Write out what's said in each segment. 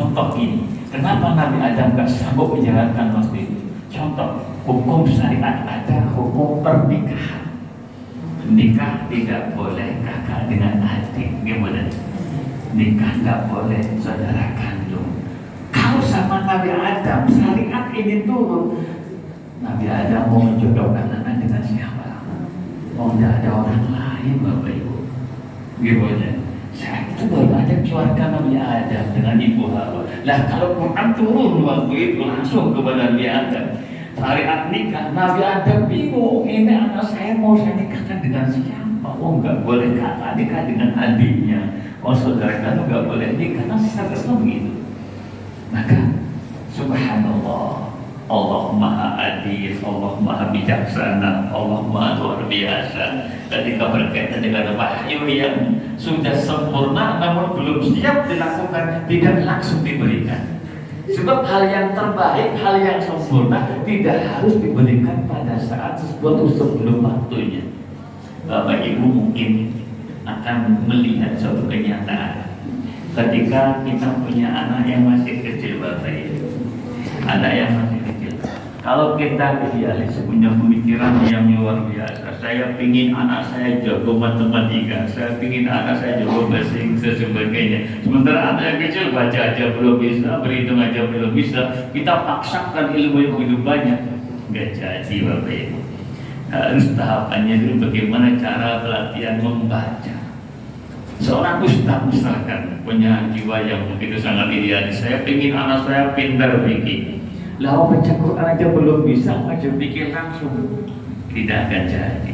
contoh ini. Kenapa Nabi Adam gak sanggup menjalankan waktu itu? Contoh, hukum syariat ada hukum pernikahan. Nikah tidak boleh kakak dengan adik, gimana? Nikah nggak boleh saudara kandung. Kalau sama Nabi Adam, syariat ini turun. Nabi Adam mau menjodohkan anak dengan siapa? Mau tidak ada orang lain, Bapak Ibu. Gimana? Saat itu baru ada keluarga Nabi Adam dengan Ibu Hawa. Lah kalau Quran turun waktu itu langsung kepada Nabi Adam. Syariat nikah, Nabi Adam bingung, ini anak saya mau saya nikahkan dengan siapa? Oh nggak boleh kakak nikah dengan adiknya. Oh saudara kamu nggak boleh nikah, karena seharusnya begitu. Maka subhanallah, Allah maha adil, Allah maha bijaksana, Allah maha luar biasa. Ketika berkaitan dengan wahyu yang sudah sempurna namun belum siap dilakukan, tidak langsung diberikan. Sebab hal yang terbaik, hal yang sempurna tidak harus diberikan pada saat sesuatu sebelum waktunya. Bapak Ibu mungkin akan melihat suatu kenyataan. Ketika kita punya anak yang masih kecil, Bapak Ibu, anak yang masih kecil, kalau kita idealis punya pemikiran yang luar biasa, saya ingin anak saya jago matematika, saya ingin anak saya jago bahasa Inggris dan sebagainya. Sementara anak yang kecil baca aja belum bisa, berhitung aja belum bisa, kita paksakan ilmu yang begitu banyak, nggak jadi, Bapak Ibu. Harus tahapannya dulu bagaimana cara pelatihan membaca. Seorang ustaz misalkan punya jiwa yang begitu sangat idealis, saya ingin anak saya pintar begini. Lalu baca Quran aja belum bisa, ngajar pikir langsung tidak akan jadi.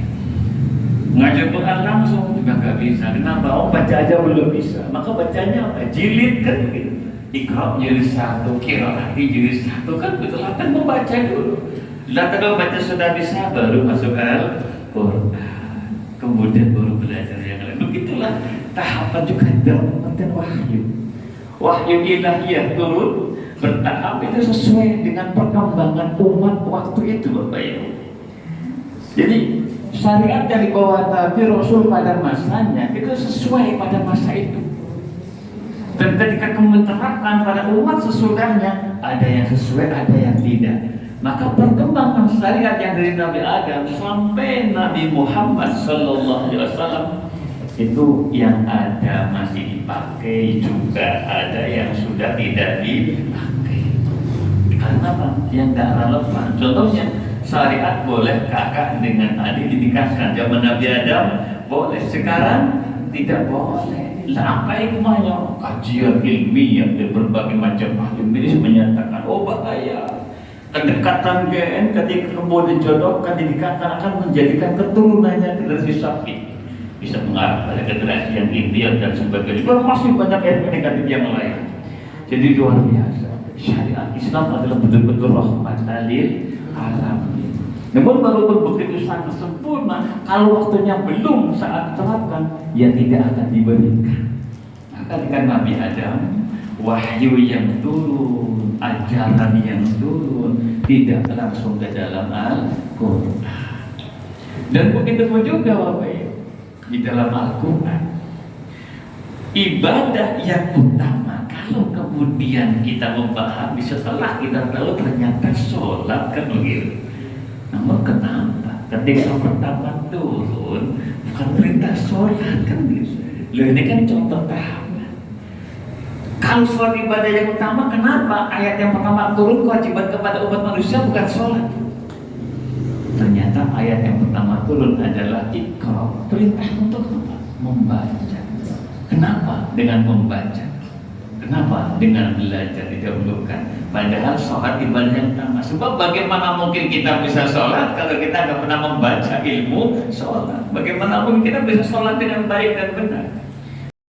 Ngajar Quran langsung juga nggak bisa. Kenapa? Oh baca aja belum bisa. Maka bacanya apa? Jilid kan begitu. Iqra jilid 1, qiraah jilid 1 kan betul. Kan membaca dulu. Lalu kalau baca sudah bisa baru masuk Al-Quran. Kemudian baru belajar yang lain. Begitulah tahapan juga dalam pengertian wahyu. Wahyu ilahiyah turun bertahap itu sesuai dengan perkembangan umat waktu itu, Bapak Ibu. Jadi syariat dari bawah Nabi Rasul pada masanya itu sesuai pada masa itu. Dan ketika kementerapkan pada umat sesudahnya, ada yang sesuai, ada yang tidak. Maka perkembangan syariat yang dari Nabi Adam sampai Nabi Muhammad SAW itu yang ada masih dipakai, juga ada yang sudah tidak dipakai. Karena apa? Yang tidak relevan. Contohnya syariat boleh kakak dengan adik dinikahkan. Zaman Nabi Adam boleh, sekarang tidak boleh. Lah apa hikmahnya? Kajian ilmiah dan berbagai macam ahli medis menyatakan oh bahaya. Kedekatan GN ketika kemudian dijodohkan dinikahkan akan menjadikan keturunannya generasi sapi. Bisa mengarah pada generasi yang ideal dan sebagainya. Dan masih banyak efek negatif yang lain. Jadi luar biasa. Syariat Islam adalah betul-betul rahmatan lil alamin. Namun walaupun begitu sangat sempurna, kalau waktunya belum saat diterapkan, ya tidak akan diberikan. Maka dengan Nabi Adam, wahyu yang turun, ajaran yang turun, tidak langsung ke dalam Al-Quran. Dan begitu juga Bapak Ibu. Di dalam Al-Quran ibadah yang utama kalau kemudian kita memahami setelah kita tahu ternyata sholat kan begitu. Namun kenapa ketika pertama turun bukan perintah sholat kan gitu. Loh ini kan contoh tahapan. Kalau sholat ibadah yang utama, kenapa ayat yang pertama turun kewajiban kepada umat manusia bukan sholat? Ternyata ayat yang pertama turun adalah Iqra, perintah untuk membaca. Kenapa dengan membaca? Kenapa dengan belajar didahulukan? Padahal sholat ibadah yang utama. Sebab bagaimana mungkin kita bisa sholat kalau kita tidak pernah membaca ilmu sholat? Bagaimana mungkin kita bisa sholat dengan baik dan benar?